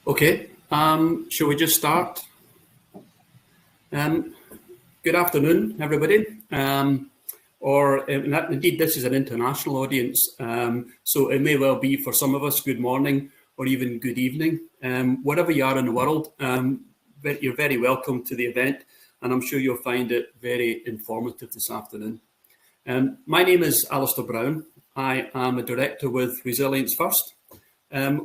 Okay, shall we just start? Good afternoon, everybody. Indeed, this is an international audience, so it may well be for some of us good morning or even good evening. Wherever you are in the world, you're very welcome to the event, and I'm sure you'll find it very informative this afternoon. My name is Alistair Brown. I am a director with Resilience First.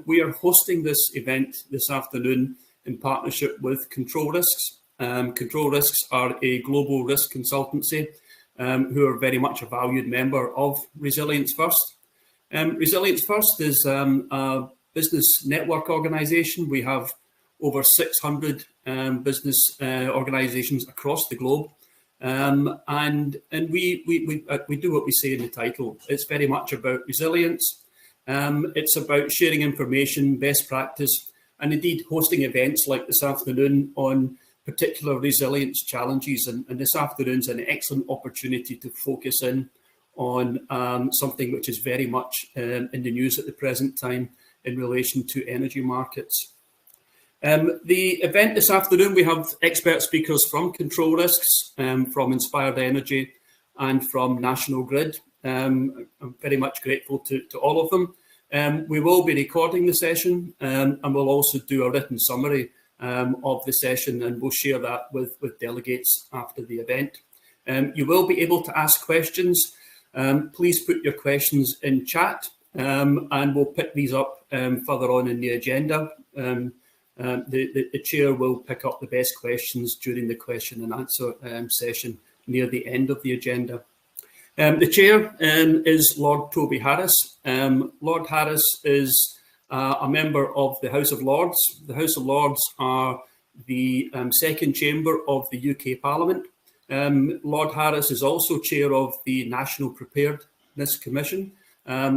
We are hosting this event this afternoon in partnership with Control Risks. Control Risks are a global risk consultancy who are very much a valued member of Resilience First. Resilience First is a business network organisation. We have over 600 business organisations across the globe. And we do what we say in the title. It's very much about resilience. It's about sharing information, best practice, and indeed hosting events like this afternoon on particular resilience challenges. And this afternoon's an excellent opportunity to focus in on something which is very much in the news at the present time in relation to energy markets. The event this afternoon, we have expert speakers from Control Risks, from Inspired Energy, and from National Grid. I'm very much grateful to all of them. We will be recording the session, and we'll also do a written summary of the session, and we'll share that with delegates after the event. You will be able to ask questions. Please put your questions in chat, and we'll pick these up further on in the agenda. The chair will pick up the best questions during the question and answer session near the end of the agenda. The chair is Lord Toby Harris. Lord Harris is a member of the House of Lords. The House of Lords are the second chamber of the UK Parliament. Lord Harris is also chair of the National Preparedness Commission,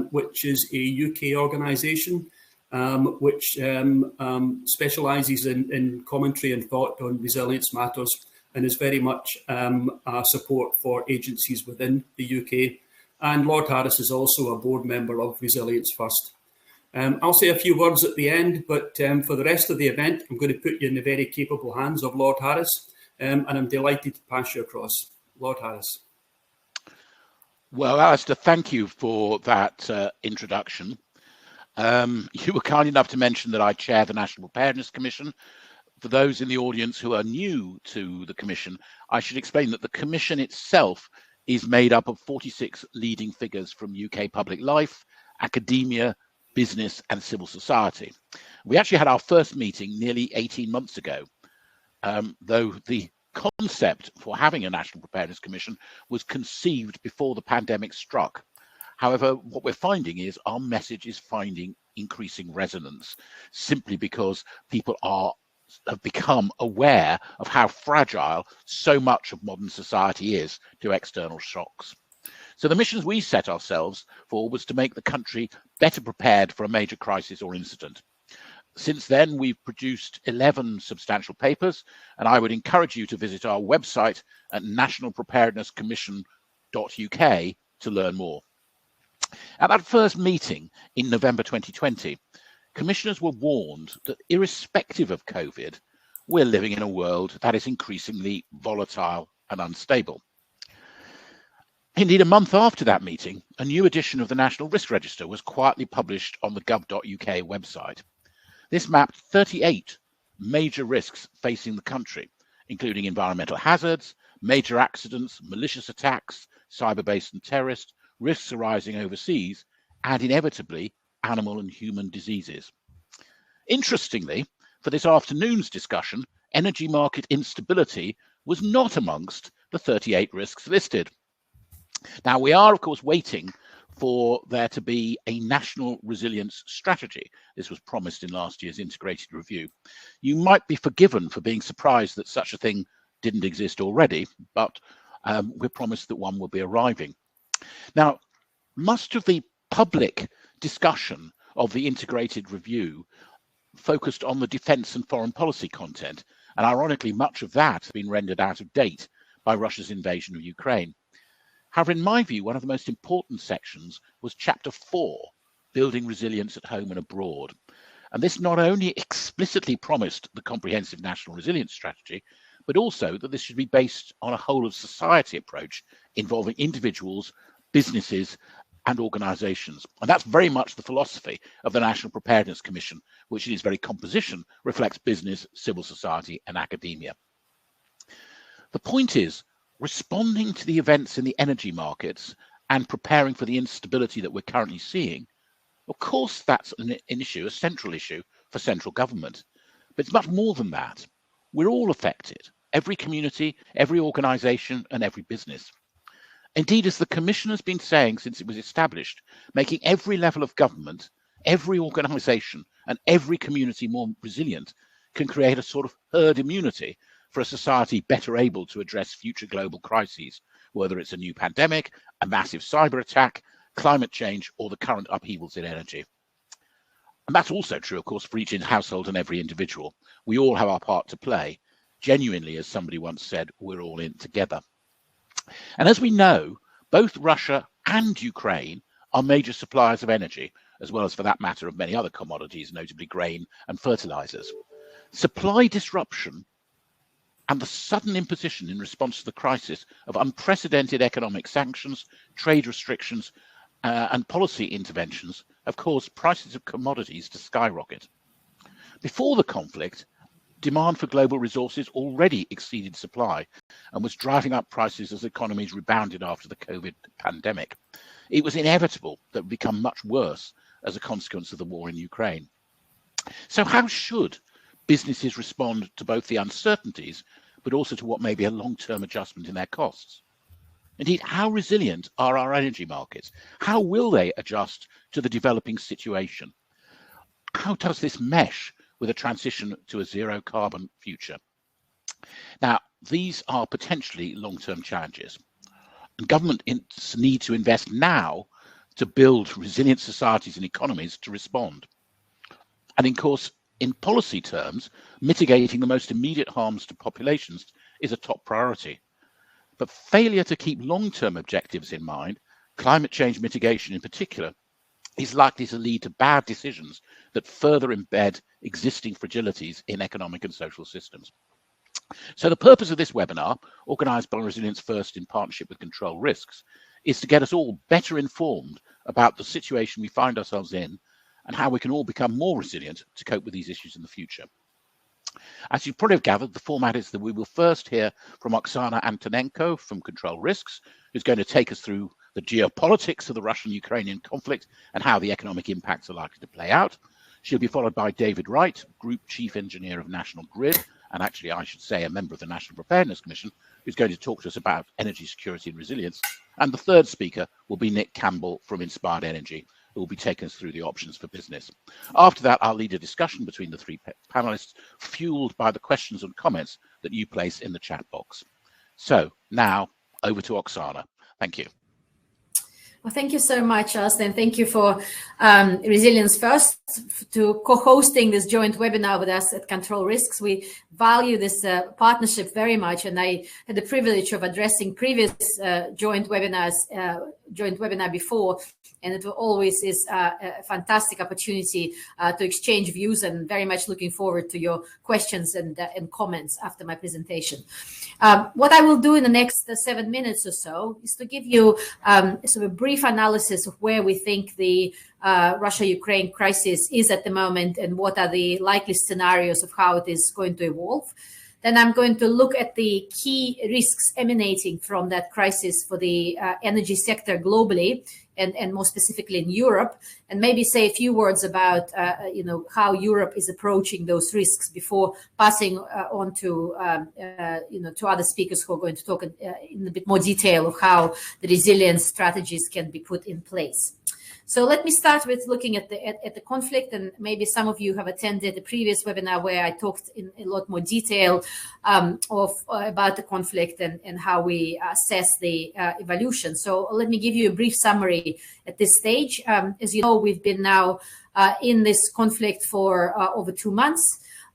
which is a UK organisation which specialises in commentary and thought on resilience matters, and is very much a support for agencies within the UK. And Lord Harris is also a board member of Resilience First. I'll say a few words at the end, but for the rest of the event, I'm going to put you in the very capable hands of Lord Harris, and I'm delighted to pass you across. Lord Harris. Well, Alistair, thank you for that introduction. You were kind enough to mention that I chair the National Preparedness Commission. For those in the audience who are new to the Commission, I should explain that the Commission itself is made up of 46 leading figures from UK public life, academia, business and civil society. We actually had our first meeting nearly 18 months ago, though the concept for having a National Preparedness Commission was conceived before the pandemic struck. However, what we're finding is our message is finding increasing resonance simply because people have become aware of how fragile so much of modern society is to external shocks. So the missions we set ourselves for was to make the country better prepared for a major crisis or incident. Since then, we've produced 11 substantial papers, and I would encourage you to visit our website at nationalpreparednesscommission.uk to learn more. At that first meeting in November 2020, commissioners were warned that irrespective of COVID, we're living in a world that is increasingly volatile and unstable. Indeed, a month after that meeting, a new edition of the National Risk Register was quietly published on the gov.uk website. This mapped 38 major risks facing the country, including environmental hazards, major accidents, malicious attacks, cyber-based and terrorist, risks arising overseas, and inevitably animal and human diseases. Interestingly, for this afternoon's discussion, energy market instability was not amongst the 38 risks listed. Now, we are, of course, waiting for there to be a national resilience strategy. This was promised in last year's integrated review. You might be forgiven for being surprised that such a thing didn't exist already, but we're promised that one will be arriving. Now, much of the public discussion of the integrated review focused on the defence and foreign policy content, and ironically, much of that has been rendered out of date by Russia's invasion of Ukraine. However, in my view, one of the most important sections was Chapter 4, Building Resilience at Home and Abroad. And this not only explicitly promised the comprehensive national resilience strategy, but also that this should be based on a whole of society approach involving individuals, businesses, and organisations. And that's very much the philosophy of the National Preparedness Commission, which in its very composition reflects business, civil society, and academia. The point is, responding to the events in the energy markets and preparing for the instability that we're currently seeing, of course, that's an issue, a central issue for central government. But it's much more than that. We're all affected, every community, every organisation, and every business. Indeed, as the Commission has been saying since it was established, making every level of government, every organisation, and every community more resilient can create a sort of herd immunity for a society better able to address future global crises, whether it's a new pandemic, a massive cyber attack, climate change, or the current upheavals in energy. And that's also true, of course, for each household and every individual. We all have our part to play. Genuinely, as somebody once said, we're all in together. And as we know, both Russia and Ukraine are major suppliers of energy, as well as, for that matter, of many other commodities, notably grain and fertilizers. Supply disruption and the sudden imposition in response to the crisis of unprecedented economic sanctions, trade restrictions, and policy interventions have caused prices of commodities to skyrocket. Before the conflict, demand for global resources already exceeded supply and was driving up prices as economies rebounded after the COVID pandemic. It was inevitable that it would become much worse as a consequence of the war in Ukraine. So how should businesses respond to both the uncertainties, but also to what may be a long-term adjustment in their costs? Indeed, how resilient are our energy markets? How will they adjust to the developing situation? How does this mesh with a transition to a zero carbon future? Now, these are potentially long-term challenges, and government need to invest now to build resilient societies and economies to respond. And of course, in policy terms, mitigating the most immediate harms to populations is a top priority. But failure to keep long-term objectives in mind, climate change mitigation in particular, is likely to lead to bad decisions that further embed existing fragilities in economic and social systems. So the purpose of this webinar, organised by Resilience First in partnership with Control Risks, is to get us all better informed about the situation we find ourselves in and how we can all become more resilient to cope with these issues in the future. As you probably have gathered, the format is that we will first hear from Oksana Antonenko from Control Risks, who's going to take us through the geopolitics of the Russian-Ukrainian conflict and how the economic impacts are likely to play out. She'll be followed by David Wright, Group Chief Engineer of National Grid, and actually I should say a member of the National Preparedness Commission, who's going to talk to us about energy security and resilience. And the third speaker will be Nick Campbell from Inspired Energy, who will be taking us through the options for business. After that, I'll lead a discussion between the three panelists, fueled by the questions and comments that you place in the chat box. So now over to Oksana. Thank you. Well, thank you so much, Austin. Thank you for Resilience First to co-hosting this joint webinar with us at Control Risks. We value this partnership very much, and I had the privilege of addressing previous joint webinar before, and it always is a fantastic opportunity to exchange views, and very much looking forward to your questions and comments after my presentation. What I will do in the next 7 minutes or so is to give you sort of a brief analysis of where we think the Russia-Ukraine crisis is at the moment and what are the likely scenarios of how it is going to evolve. Then I'm going to look at the key risks emanating from that crisis for the energy sector globally, and more specifically in Europe, and maybe say a few words about how Europe is approaching those risks before passing on to to other speakers who are going to talk in a bit more detail of how the resilience strategies can be put in place. So let me start with looking at the conflict, and maybe some of you have attended the previous webinar where I talked in a lot more detail about the conflict and how we assess the evolution. So let me give you a brief summary at this stage. As you know, we've been now in this conflict for over 2 months.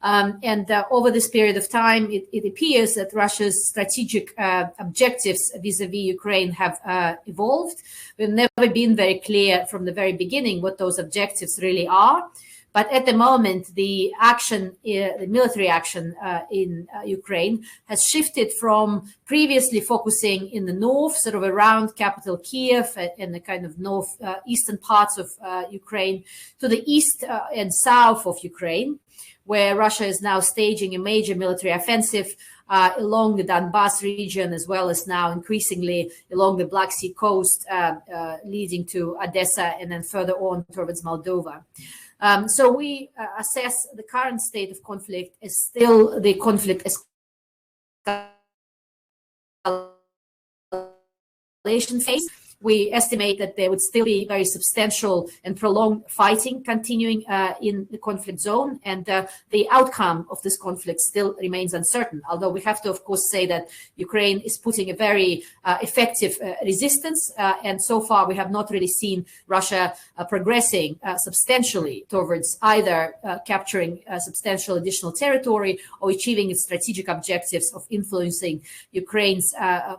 Over this period of time, it appears that Russia's strategic objectives vis-a-vis Ukraine have evolved. We've never been very clear from the very beginning what those objectives really are. But at the moment, the action, the military action in Ukraine has shifted from previously focusing in the north, sort of around capital Kiev and the kind of northeastern parts of Ukraine, to the east and south of Ukraine, where Russia is now staging a major military offensive along the Donbas region, as well as now increasingly along the Black Sea coast, leading to Odessa and then further on towards Moldova. So we assess the current state of conflict as still the conflict escalation phase. We estimate that there would still be very substantial and prolonged fighting continuing in the conflict zone, and the outcome of this conflict still remains uncertain. Although we have to, of course, say that Ukraine is putting a very effective resistance, and so far we have not really seen Russia progressing substantially towards either capturing substantial additional territory or achieving its strategic objectives of influencing Ukraine's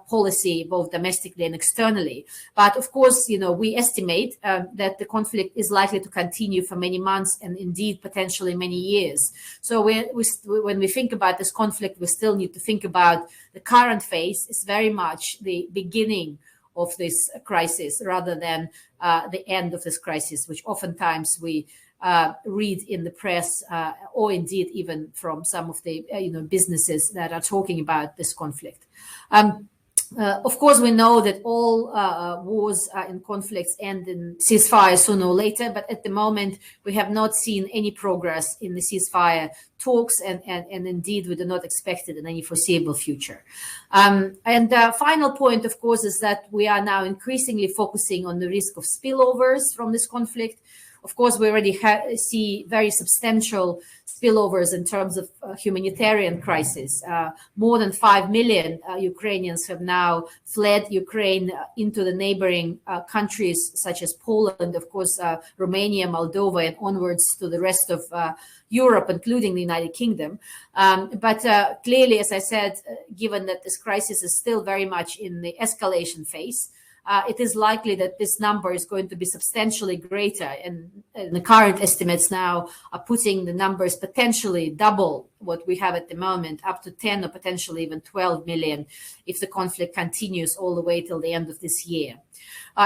policy both domestically and externally. But of course, we estimate that the conflict is likely to continue for many months and indeed potentially many years. So when we think about this conflict, we still need to think about the current phase is very much the beginning of this crisis rather than the end of this crisis, which oftentimes we read in the press or indeed even from some of the businesses that are talking about this conflict. Of course, we know that all wars and conflicts end in ceasefire sooner or later, but at the moment, we have not seen any progress in the ceasefire talks, and indeed, we do not expect it in any foreseeable future. And the final point, of course, is that we are now increasingly focusing on the risk of spillovers from this conflict. Of course, we already see very substantial spillovers in terms of humanitarian crisis. More than 5 million Ukrainians have now fled Ukraine into the neighboring countries such as Poland, of course, Romania, Moldova, and onwards to the rest of Europe, including the United Kingdom. But clearly, as I said, given that this crisis is still very much in the escalation phase, it is likely that this number is going to be substantially greater, and the current estimates now are putting the numbers potentially double what we have at the moment, up to 10 or potentially even 12 million if the conflict continues all the way till the end of this year.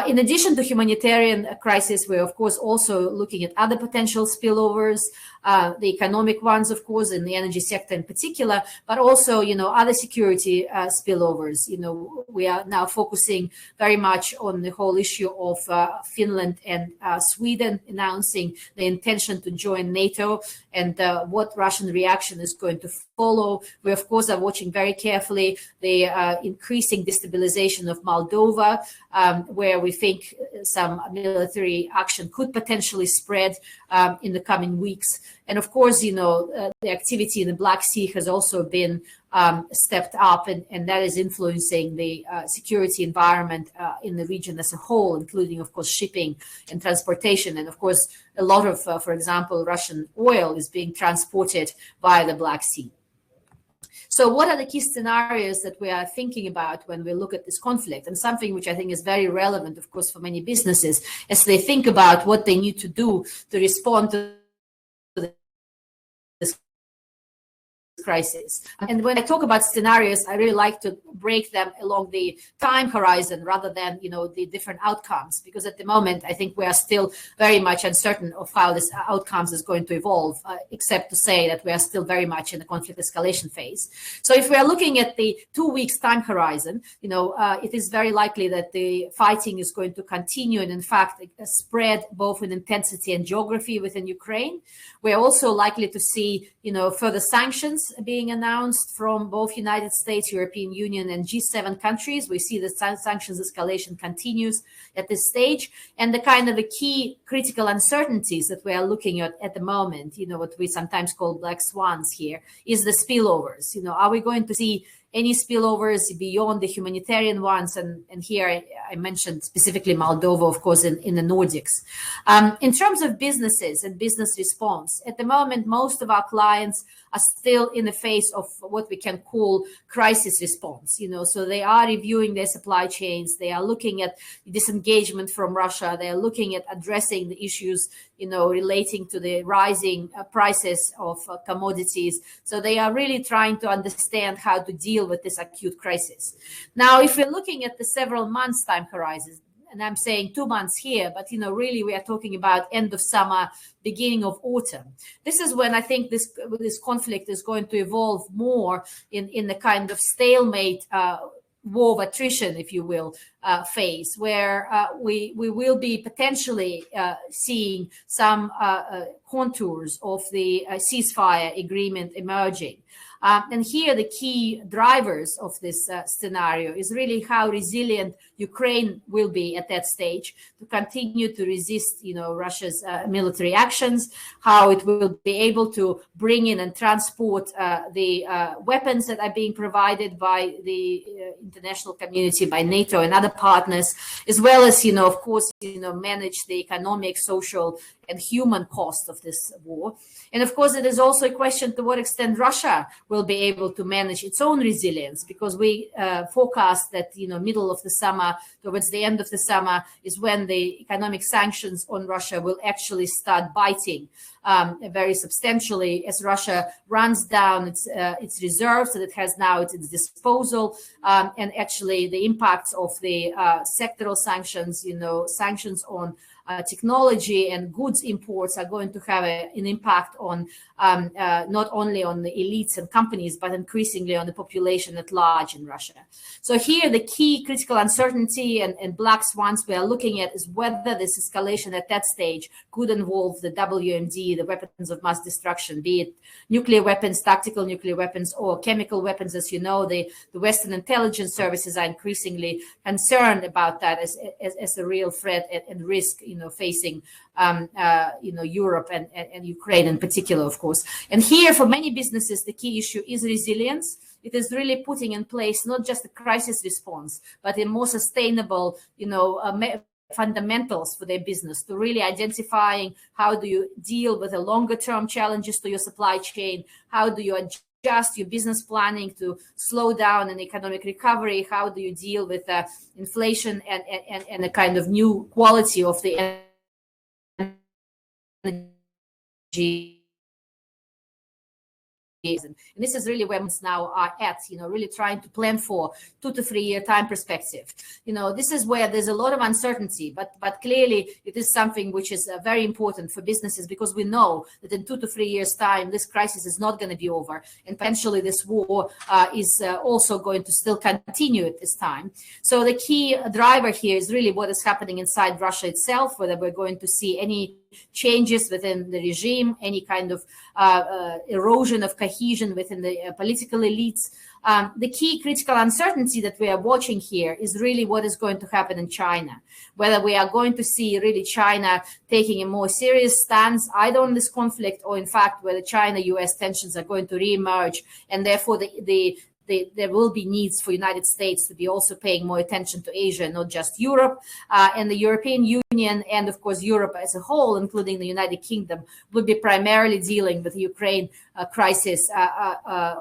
In addition to humanitarian crisis, we're of course also looking at other potential spillovers, the economic ones, of course, in the energy sector in particular, but also, other security spillovers. We are now focusing very much on the whole issue of Finland and Sweden announcing the intention to join NATO, and what Russian reaction is going to follow. We, of course, are watching very carefully the increasing destabilization of Moldova, where we think some military action could potentially spread in the coming weeks. And of course, the activity in the Black Sea has also been stepped up, and that is influencing the security environment in the region as a whole, including, of course, shipping and transportation. And of course, a lot of, for example, Russian oil is being transported via the Black Sea. So what are the key scenarios that we are thinking about when we look at this conflict? And something which I think is very relevant, of course, for many businesses as they think about what they need to do to respond to this crisis. And when I talk about scenarios, I really like to break them along the time horizon rather than, the different outcomes, because at the moment, I think we are still very much uncertain of how this outcomes is going to evolve, except to say that we are still very much in the conflict escalation phase. So if we are looking at the 2 weeks time horizon, it is very likely that the fighting is going to continue and in fact spread both in intensity and geography within Ukraine. We're also likely to see, further sanctions being announced from both United States, European Union, and G7 countries. We see the sanctions escalation continues at this stage, and the kind of the key critical uncertainties that we are looking at the moment, what we sometimes call black swans here, is the spillovers. Are we going to see any spillovers beyond the humanitarian ones. And here I mentioned specifically Moldova, of course, in the Nordics. In terms of businesses and business response, at the moment, most of our clients are still in the face of what we can call crisis response. So they are reviewing their supply chains. They are looking at disengagement from Russia. They are looking at addressing the issues, relating to the rising prices of commodities. So they are really trying to understand how to deal with this acute crisis. Now, if we're looking at the several months time horizons, and I'm saying 2 months here, but really we are talking about end of summer, beginning of autumn. This is when I think this conflict is going to evolve more in the kind of stalemate war of attrition, if you will, phase, where we will be potentially seeing some contours of the ceasefire agreement emerging. And here the key drivers of this scenario is really how resilient Ukraine will be at that stage to continue to resist, Russia's military actions, how it will be able to bring in and transport the weapons that are being provided by the international community, by NATO and other partners, as well as, of course, manage the economic, social, and human cost of this war. And of course, it is also a question to what extent Russia will be able to manage its own resilience, because we forecast that, middle of the summer, towards the end of the summer, is when the economic sanctions on Russia will actually start biting very substantially, as Russia runs down its reserves that it has now at its disposal, and actually the impacts of the sectoral sanctions, sanctions on technology and goods imports are going to have an impact on not only on the elites and companies, but increasingly on the population at large in Russia. So here the key critical uncertainty and black swans we are looking at is whether this escalation at that stage could involve the WMD, the weapons of mass destruction, be it nuclear weapons, tactical nuclear weapons, or chemical weapons. As you know, the Western intelligence services are increasingly concerned about that as a real threat and risk, facing Europe and Ukraine in particular, of course. And here, for many businesses, the key issue is resilience. It is really putting in place not just a crisis response, but a more sustainable, fundamentals for their business, to really identifying how do you deal with the longer term challenges to your supply chain, how do you adjust your business planning to slow down an economic recovery, how do you deal with inflation and a kind of new quality of the energy. And this is really where we now are at, really trying to plan for 2 to 3 year time perspective. This is where there's a lot of uncertainty, but clearly it is something which is very important for businesses, because we know that in 2 to 3 years time, this crisis is not going to be over. And potentially this war is also going to still continue at this time. So the key driver here is really what is happening inside Russia itself, whether we're going to see any changes within the regime, any kind of erosion of cohesion within the political elites. The key critical uncertainty that we are watching here is really what is going to happen in China, whether we are going to see really China taking a more serious stance either on this conflict, or in fact whether China-US tensions are going to reemerge, and therefore there will be needs for United States to be also paying more attention to Asia, not just Europe. And the European Union and, of course, Europe as a whole, including the United Kingdom, will be primarily dealing with the Ukraine crisis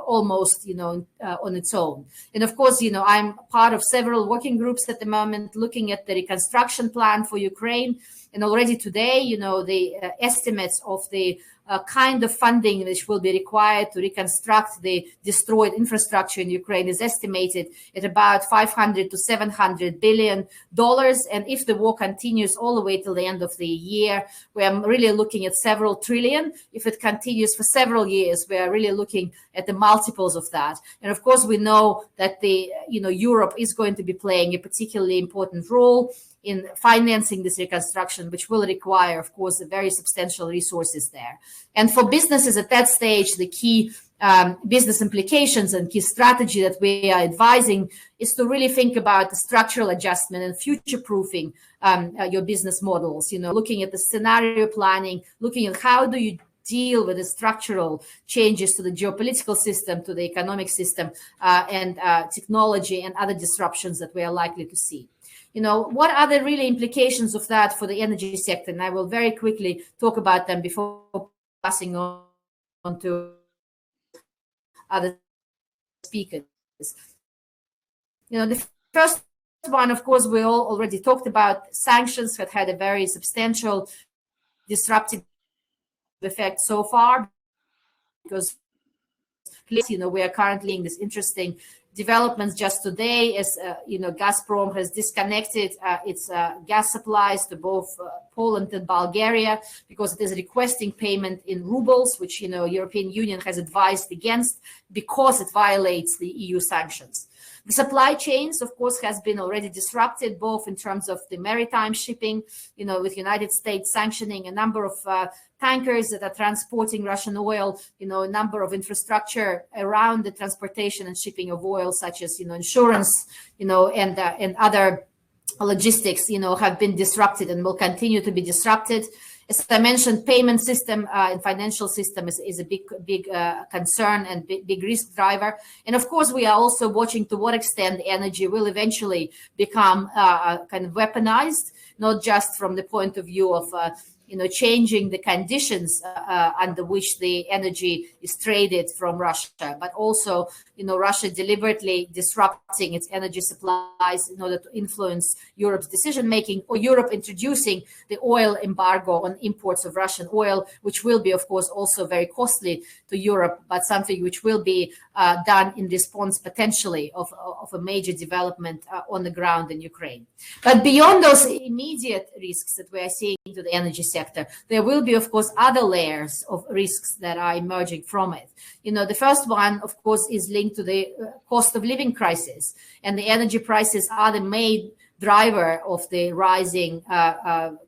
almost, on its own. And, of course, I'm part of several working groups at the moment looking at the reconstruction plan for Ukraine. And already today, the estimates of the kind of funding which will be required to reconstruct the destroyed infrastructure in Ukraine is estimated at about $500 to $700 billion. And if the war continues all the way till the end of the year, we are really looking at several trillion. If it continues for several years, we are really looking at the multiples of that. And of course, we know that Europe is going to be playing a particularly important role in financing this reconstruction, which will require, of course, very substantial resources there. And for businesses at that stage, the key business implications and key strategy that we are advising is to really think about the structural adjustment and future-proofing your business models, looking at the scenario planning, looking at how do you deal with the structural changes to the geopolitical system, to the economic system, and technology and other disruptions that we are likely to see. What are the really implications of that for the energy sector? And I will very quickly talk about them before passing on to other speakers. The first one, of course, we all already talked about. Sanctions have had a very substantial disruptive effect so far, because we are currently in this interesting developments just today, as Gazprom has disconnected its gas supplies to both Poland and Bulgaria, because it is requesting payment in rubles, which European Union has advised against because it violates the EU sanctions. The supply chains, of course, has been already disrupted, both in terms of the maritime shipping, with United States sanctioning a number of tankers that are transporting Russian oil, a number of infrastructure around the transportation and shipping of oil, such as, insurance, and other logistics, have been disrupted and will continue to be disrupted. As I mentioned, payment system and financial system is a big concern and big risk driver. And of course, we are also watching to what extent energy will eventually become kind of weaponized, not just from the point of view of changing the conditions under which the energy is traded from Russia, but also, Russia deliberately disrupting its energy supplies in order to influence Europe's decision-making, or Europe introducing the oil embargo on imports of Russian oil, which will be, of course, also very costly to Europe, but something which will be done in response potentially of a major development on the ground in Ukraine. But beyond those immediate risks that we are seeing to the energy sector, there will be, of course, other layers of risks that are emerging from it. The first one, of course, is linked to the cost of living crisis, and the energy prices are the main driver of the rising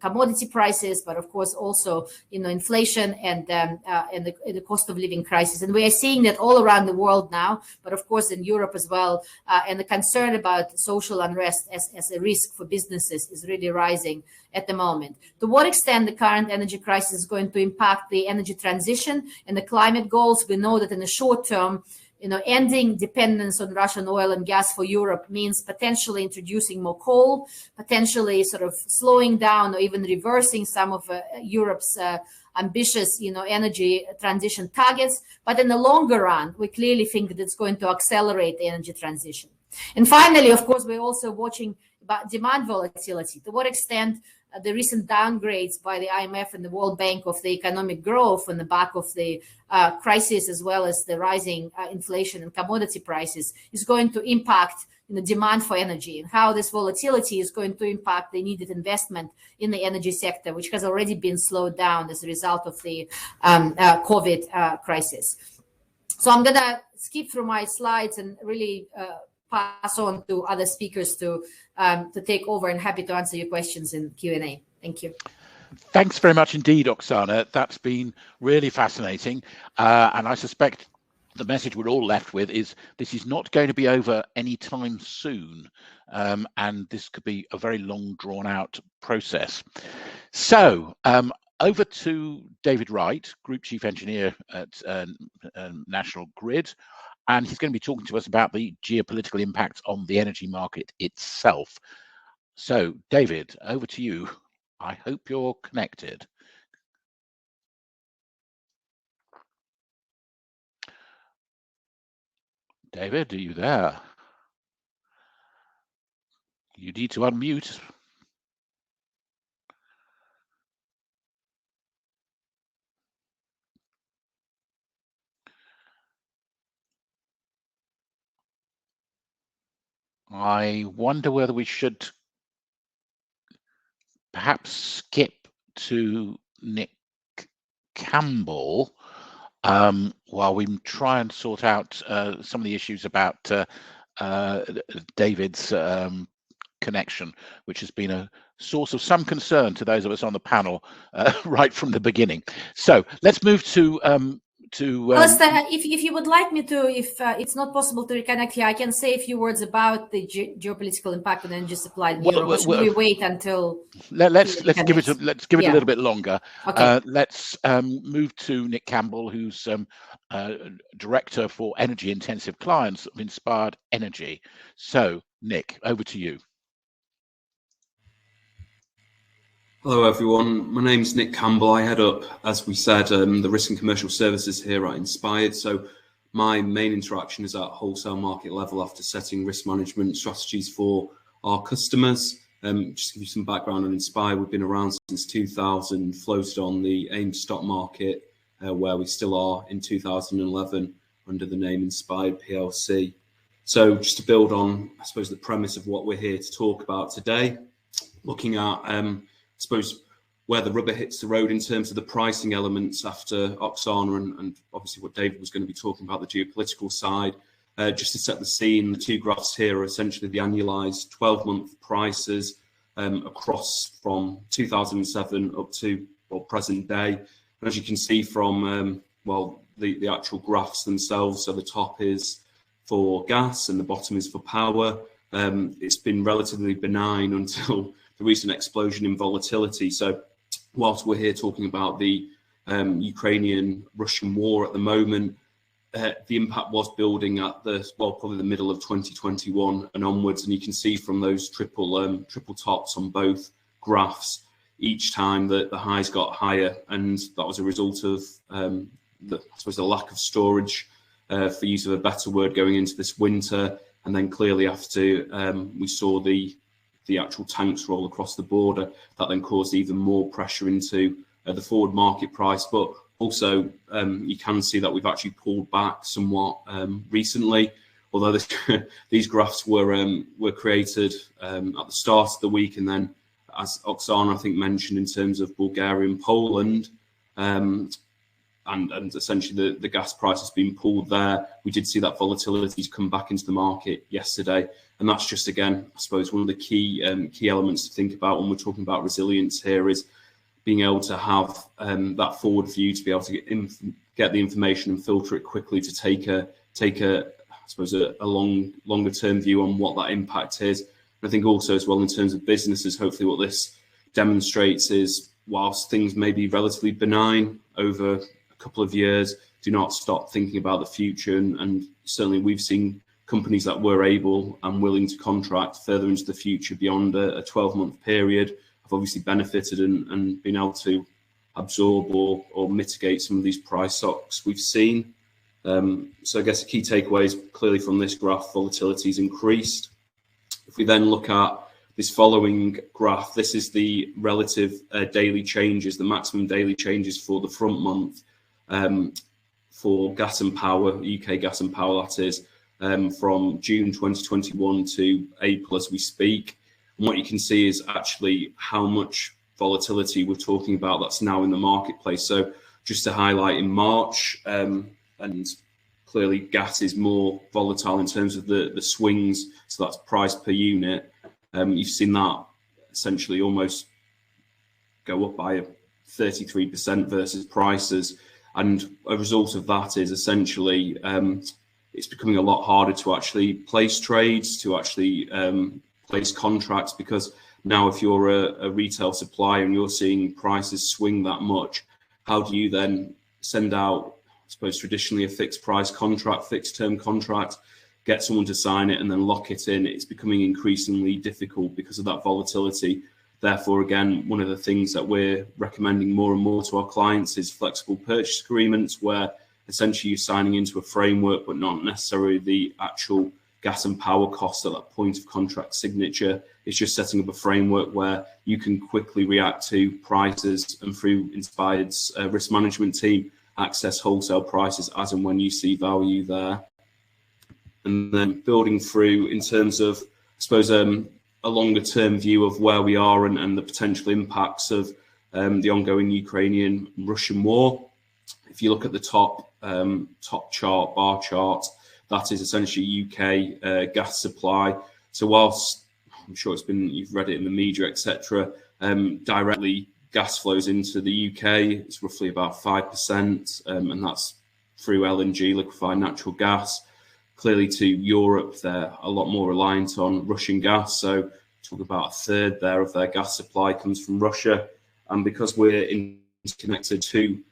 commodity prices, but of course also inflation and the cost of living crisis. And we are seeing that all around the world now, but of course in Europe as well. And the concern about social unrest as a risk for businesses is really rising at the moment. To what extent the current energy crisis is going to impact the energy transition and the climate goals? We know that in the short term, ending dependence on Russian oil and gas for Europe means potentially introducing more coal, potentially sort of slowing down or even reversing some of Europe's ambitious, energy transition targets. But in the longer run, we clearly think that it's going to accelerate the energy transition. And finally, of course, we're also watching about demand volatility. To what extent the recent downgrades by the IMF and the World Bank of the economic growth on the back of the crisis, as well as the rising inflation and commodity prices, is going to impact demand for energy, and how this volatility is going to impact the needed investment in the energy sector, which has already been slowed down as a result of the COVID crisis. So I'm going to skip through my slides and really pass on to other speakers to take over, and happy to answer your questions in Q&A. Thank you. Thanks very much indeed, Oksana. That's been really fascinating. And I suspect the message we're all left with is this is not going to be over anytime soon. And this could be a very long, drawn out process. So over to David Wright, Group Chief Engineer at National Grid. And he's going to be talking to us about the geopolitical impact on the energy market itself. So, David, over to you. I hope you're connected. David, are you there? You need to unmute. I wonder whether we should perhaps skip to Nick Campbell while we try and sort out some of the issues about David's connection, which has been a source of some concern to those of us on the panel right from the beginning. So let's move to Alistair, if you would like me to, if it's not possible to reconnect here, I can say a few words about the geopolitical impact on energy supply in Europe. Or should we wait until let's give it a little bit longer. Okay. Let's move to Nick Campbell, who's director for energy intensive clients of Inspired Energy. So Nick, over to you. Hello everyone, my name's Nick Campbell. I head up, as we said, the risk and commercial services here at Inspired. So my main interaction is at wholesale market level after setting risk management strategies for our customers. Just to give you some background on Inspired, we've been around since 2000, floated on the AIM stock market, where we still are in 2011 under the name Inspired PLC. So just to build on, I suppose, the premise of what we're here to talk about today, looking at I suppose where the rubber hits the road in terms of the pricing elements after Oksana and obviously what David was going to be talking about, the geopolitical side. Just to set the scene, the two graphs here are essentially the annualized 12-month prices across from 2007 up to present day. And as you can see from the actual graphs themselves, so the top is for gas and the bottom is for power. It's been relatively benign until the recent explosion in volatility. So whilst we're here talking about the Ukrainian-Russian war at the moment, the impact was building at probably the middle of 2021 and onwards. And you can see from those triple tops on both graphs, each time that the highs got higher. And that was a result of, the lack of storage, for use of a better word, going into this winter. And then clearly after we saw the actual tanks roll across the border, that then caused even more pressure into the forward market price. But also you can see that we've actually pulled back somewhat recently, although these graphs were created at the start of the week, and then, as Oksana I think mentioned, in terms of Bulgaria and Poland, and essentially the gas price has been pulled there. We did see that volatility come back into the market yesterday. And that's just, again, I suppose, one of the key elements to think about when we're talking about resilience here is being able to have that forward view, to be able to get the information and filter it quickly to take a I suppose, a longer term view on what that impact is. And I think also as well in terms of businesses, hopefully what this demonstrates is whilst things may be relatively benign over a couple of years, do not stop thinking about the future. And certainly we've seen companies that were able and willing to contract further into the future beyond a 12-month period have obviously benefited and been able to absorb or mitigate some of these price shocks we've seen. So I guess the key takeaways clearly from this graph, volatility has increased. If we then look at this following graph, this is the relative daily changes, the maximum daily changes for the front month for gas and power, UK gas and power that is, from June 2021 to April as we speak. And what you can see is actually how much volatility we're talking about that's now in the marketplace. So just to highlight, in March, and clearly gas is more volatile in terms of the swings, so that's price per unit. You've seen that essentially almost go up by 33% versus prices. And a result of that is essentially it's becoming a lot harder to actually place trades, to actually place contracts, because now if you're a retail supplier and you're seeing prices swing that much, how do you then send out, I suppose, traditionally a fixed price contract, fixed term contract, get someone to sign it and then lock it in? It's becoming increasingly difficult because of that volatility. Therefore, again, one of the things that we're recommending more and more to our clients is flexible purchase agreements, where essentially you're signing into a framework, but not necessarily the actual gas and power costs at that point of contract signature. It's just setting up a framework where you can quickly react to prices and through Inspired's risk management team, access wholesale prices as and when you see value there. And then building through in terms of, I suppose, a longer term view of where we are and the potential impacts of the ongoing Ukrainian-Russian war. If you look at the top chart, bar chart, that is essentially UK gas supply. So whilst I'm sure you've read it in the media, etc., directly gas flows into the UK, it's roughly about 5%, and that's through LNG, liquefied natural gas. Clearly to Europe, they're a lot more reliant on Russian gas. So talk about a third there of their gas supply comes from Russia. And because we're interconnected to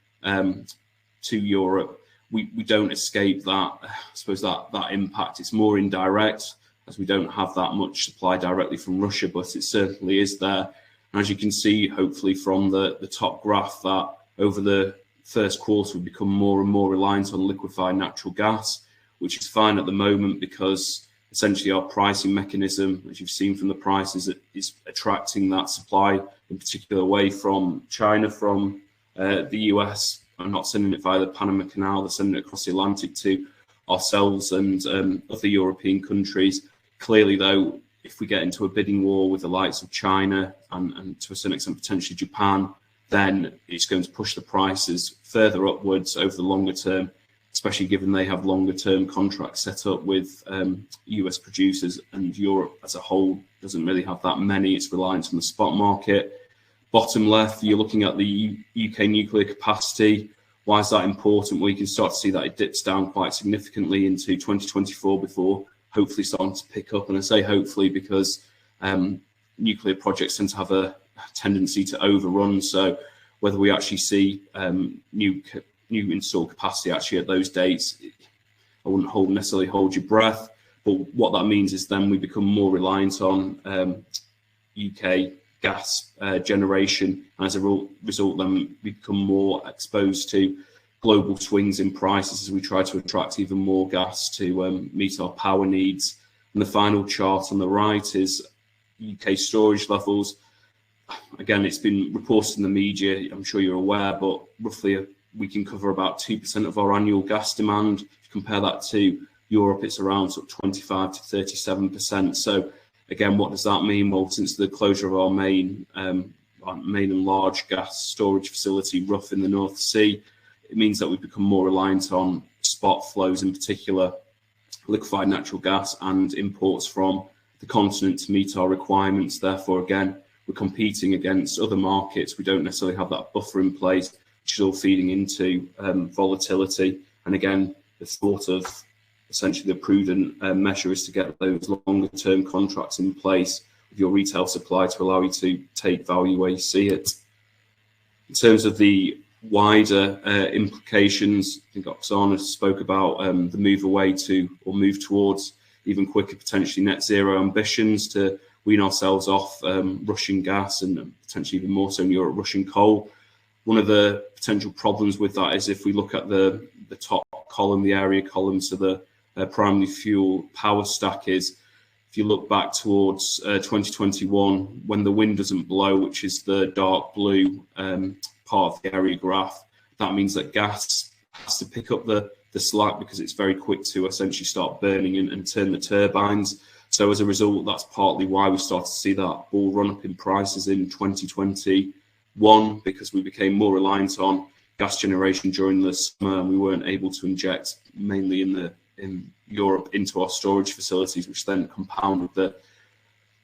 Europe, we don't escape that, I suppose, that impact. It's more indirect, as we don't have that much supply directly from Russia, but it certainly is there. And as you can see, hopefully from the top graph, that over the first quarter, we become more and more reliant on liquefied natural gas, which is fine at the moment because essentially our pricing mechanism, as you've seen from the prices, is attracting that supply, in particular away from China, from the US. I'm not sending it via the Panama Canal, they're sending it across the Atlantic to ourselves and other European countries. Clearly, though, if we get into a bidding war with the likes of China and to a certain extent potentially Japan, then it's going to push the prices further upwards over the longer term, especially given they have longer term contracts set up with US producers, and Europe as a whole doesn't really have that many. It's reliant on the spot market. Bottom left, you're looking at the UK nuclear capacity. Why is that important? Well, you can start to see that it dips down quite significantly into 2024 before hopefully starting to pick up. And I say hopefully because nuclear projects tend to have a tendency to overrun. So whether we actually see new installed capacity actually at those dates, I wouldn't necessarily hold your breath. But what that means is then we become more reliant on UK gas generation. And as a result, then we become more exposed to global swings in prices as we try to attract even more gas to meet our power needs. And the final chart on the right is UK storage levels. Again, it's been reported in the media, I'm sure you're aware, but roughly we can cover about 2% of our annual gas demand. If you compare that to Europe, it's around sort of 25 to 37%. So again, what does that mean? Well, since the closure of our main and large gas storage facility, Rough in the North Sea, it means that we've become more reliant on spot flows, in particular liquefied natural gas and imports from the continent to meet our requirements. Therefore, again, we're competing against other markets. We don't necessarily have that buffer in place, which is all feeding into volatility. And again, the thought of essentially the prudent measure is to get those longer term contracts in place with your retail supply to allow you to take value where you see it. In terms of the wider implications, I think Oksana spoke about the move away to, or move towards even quicker, potentially net zero ambitions to wean ourselves off Russian gas and potentially even more so in Europe, Russian coal. One of the potential problems with that is if we look at the top column, the area column, so the primary fuel power stack is, if you look back towards 2021, when the wind doesn't blow, which is the dark blue part of the area graph, that means that gas has to pick up the slack because it's very quick to essentially start burning and turn the turbines. So as a result, that's partly why we started to see that bull run up in prices in 2021, because we became more reliant on gas generation during the summer and we weren't able to inject mainly in Europe into our storage facilities, which then compounded the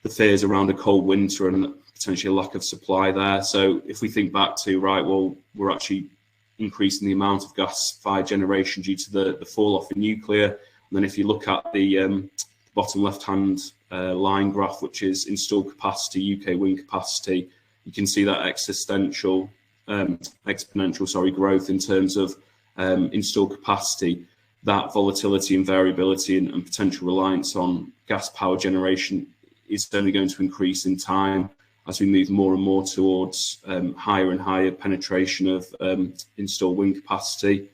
fears around a cold winter and potentially a lack of supply there. So if we think back to, right, well, we're actually increasing the amount of gas-fired generation due to the fall off in nuclear. And then if you look at the bottom left-hand line graph, which is installed capacity, UK wind capacity, you can see that exponential growth in terms of installed capacity. That volatility and variability and potential reliance on gas power generation is only going to increase in time as we move more and more towards higher and higher penetration of installed wind capacity.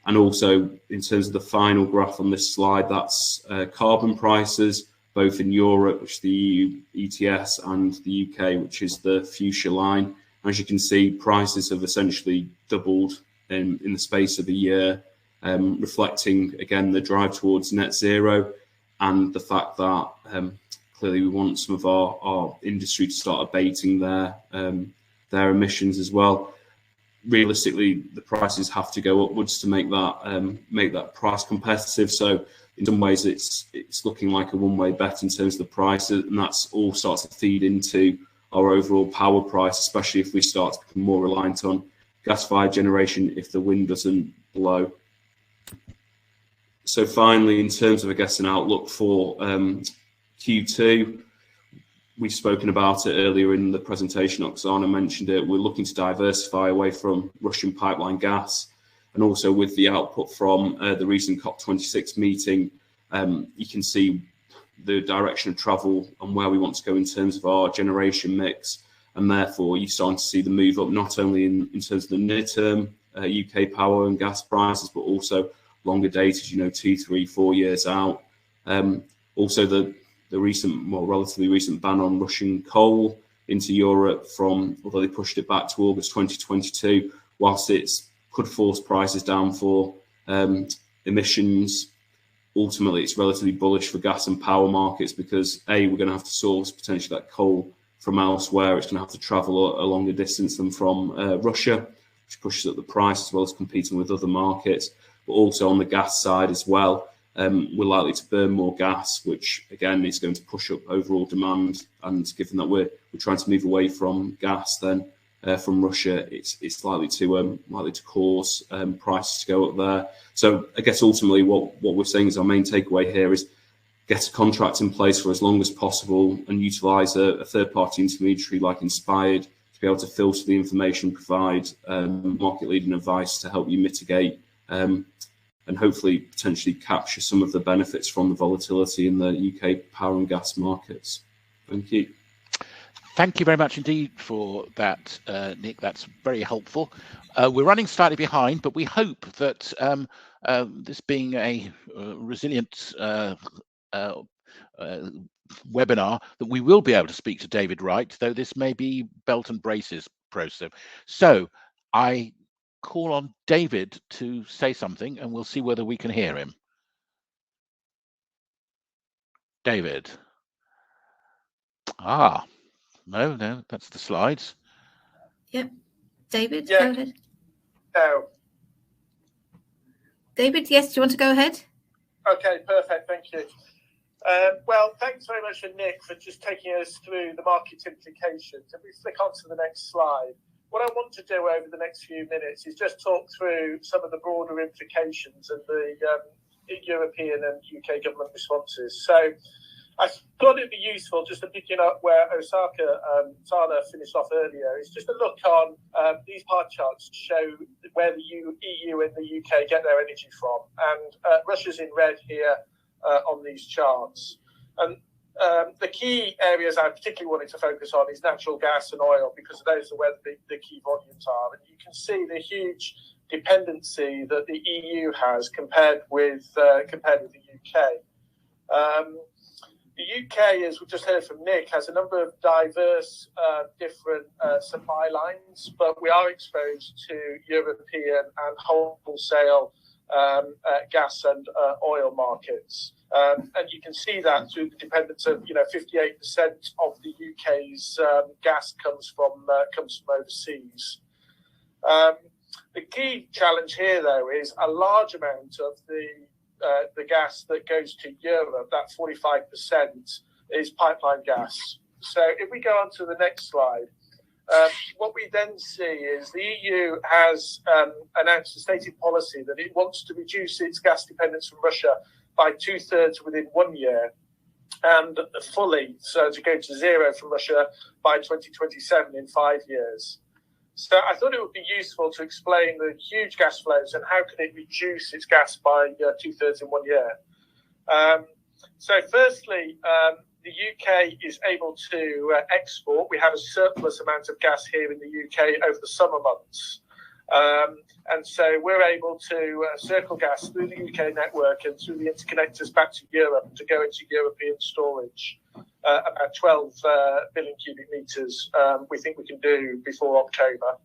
And also, in terms of the final graph on this slide, that's carbon prices, both in Europe, which is the EU ETS, and the UK, which is the fuchsia line. As you can see, prices have essentially doubled in the space of a year, reflecting, again, the drive towards net zero and the fact that clearly we want some of our industry to start abating their emissions as well. Realistically, the prices have to go upwards to make that price competitive. So in some ways, it's looking like a one-way bet in terms of the prices, and that's all starts to feed into our overall power price, especially if we start to become more reliant on gas-fired generation if the wind doesn't blow. So finally, in terms of, I guess, an outlook for Q2, we've spoken about it earlier in the presentation. Oksana mentioned it. We're looking to diversify away from Russian pipeline gas, and also with the output from the recent COP26 meeting, you can see the direction of travel and where we want to go in terms of our generation mix, and therefore you're starting to see the move up not only in terms of the near-term UK power and gas prices, but also longer dated, 2, 3, 4 years out. Also the recent, relatively recent ban on Russian coal into Europe although they pushed it back to August 2022, whilst it's could force prices down for emissions. Ultimately, it's relatively bullish for gas and power markets because we're going to have to source potentially that coal from elsewhere. It's going to have to travel a longer distance than from Russia, which pushes up the price as well as competing with other markets. But also on the gas side as well, we're likely to burn more gas, which again is going to push up overall demand. And given that we're trying to move away from gas, then from Russia, it's likely to cause prices to go up there. So I guess ultimately what we're saying is our main takeaway here is get a contract in place for as long as possible and utilise a third-party intermediary like Inspired to be able to filter the information, provide market-leading advice to help you mitigate and hopefully potentially capture some of the benefits from the volatility in the UK power and gas markets. Thank you. Thank you very much indeed for that, Nick. That's very helpful. We're running slightly behind, but we hope that this being a resilient webinar, that we will be able to speak to David Wright, though this may be belt and braces process. So I call on David to say something and we'll see whether we can hear him. David. No, that's the slides. Yep. David, yeah. Go ahead. No. David, yes, do you want to go ahead? Okay, perfect. Thank you. Well, thanks very much for Nick for just taking us through the market implications. If we flick on to the next slide, what I want to do over the next few minutes is just talk through some of the broader implications of the European and UK government responses. So I thought it'd be useful just to picking up where Oksana finished off earlier. Is just a look on these pie charts to show where the EU and the UK get their energy from. And Russia's in red here on these charts. And the key areas I particularly wanted to focus on is natural gas and oil, because those are where the key volumes are. And you can see the huge dependency that the EU has compared with the UK. The UK, as we just heard from Nick, has a number of diverse, different supply lines, but we are exposed to European and wholesale gas and oil markets. And you can see that through the dependence of 58% of the UK's gas comes from overseas. The key challenge here, though, is a large amount of the gas that goes to Europe, that 45%, is pipeline gas. So if we go on to the next slide, what we then see is the EU has announced a stated policy that it wants to reduce its gas dependence from Russia by 2/3 within 1 year, and fully, so to go to zero from Russia by 2027 in 5 years. So I thought it would be useful to explain the huge gas flows and how can it reduce its gas by 2/3 in 1 year. So firstly, the UK is able to export. We have a surplus amount of gas here in the UK over the summer months. And so we're able to circle gas through the UK network and through the interconnectors back to Europe to go into European storage. About 12 billion cubic meters we think we can do before October.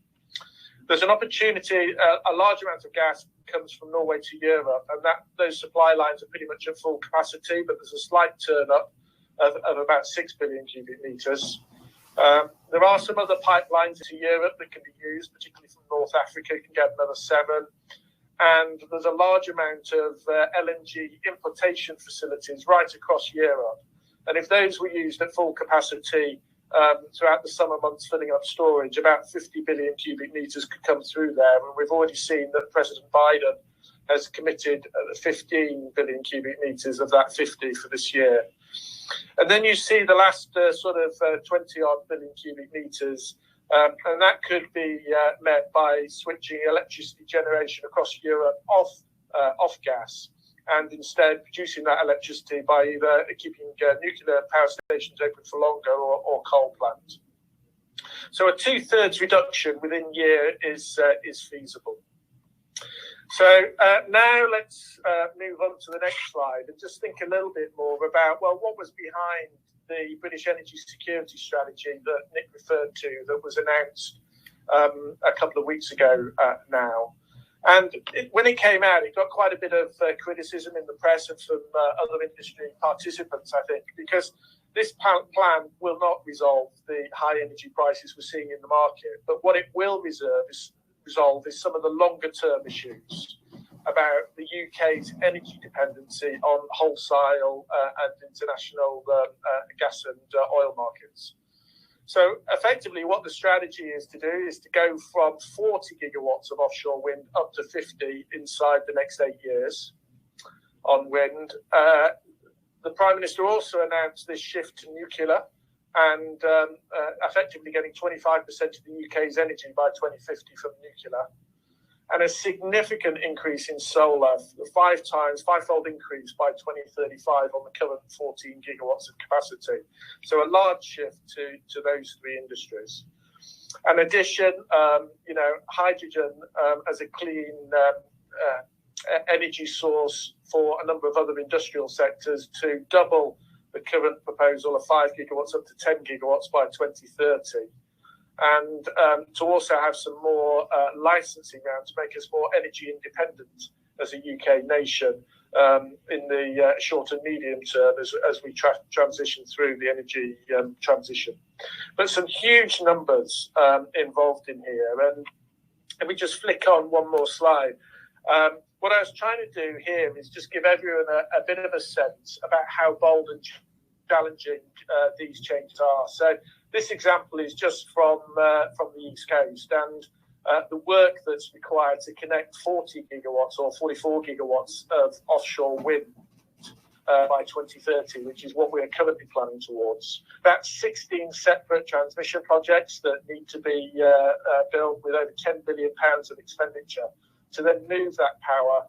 There's an opportunity, a large amount of gas comes from Norway to Europe, and those supply lines are pretty much at full capacity, but there's a slight turn up of about 6 billion cubic meters. There are some other pipelines to Europe that can be used, particularly from North Africa, you can get another 7. And there's a large amount of LNG importation facilities right across Europe. And if those were used at full capacity throughout the summer months, filling up storage, about 50 billion cubic meters could come through there. And we've already seen that President Biden has committed 15 billion cubic metres of that 50 for this year. And then you see the last 20-odd billion cubic metres, and that could be met by switching electricity generation across Europe off gas, and instead producing that electricity by either keeping nuclear power stations open for longer or coal plants. So a 2/3 reduction within year is feasible. So now let's move on to the next slide and just think a little bit more about, well, what was behind the British energy security strategy that Nick referred to that was announced a couple of weeks ago now. And when it came out, it got quite a bit of criticism in the press and from other industry participants, I think, because this plan will not resolve the high energy prices we're seeing in the market. But what it will resolve is some of the longer term issues about the UK's energy dependency on wholesale and international gas and oil markets. So effectively what the strategy is to do is to go from 40 gigawatts of offshore wind up to 50 inside the next 8 years on wind. The Prime Minister also announced this shift to nuclear and effectively getting 25% of the UK's energy by 2050 from nuclear. And a significant increase in solar, five-fold increase by 2035 on the current 14 gigawatts of capacity. So a large shift to those three industries. In addition, hydrogen as a clean energy source for a number of other industrial sectors to double the current proposal of 5 gigawatts up to 10 gigawatts by 2030. And to also have some more licensing round to make us more energy independent as a UK nation in the short and medium term as we transition through the energy transition. But some huge numbers involved in here. And let me just flick on one more slide. What I was trying to do here is just give everyone a bit of a sense about how bold and challenging these changes are. So this example is just from the East Coast, and the work that's required to connect 40 gigawatts or 44 gigawatts of offshore wind by 2030, which is what we're currently planning towards. That's 16 separate transmission projects that need to be built with over £10 billion of expenditure to then move that power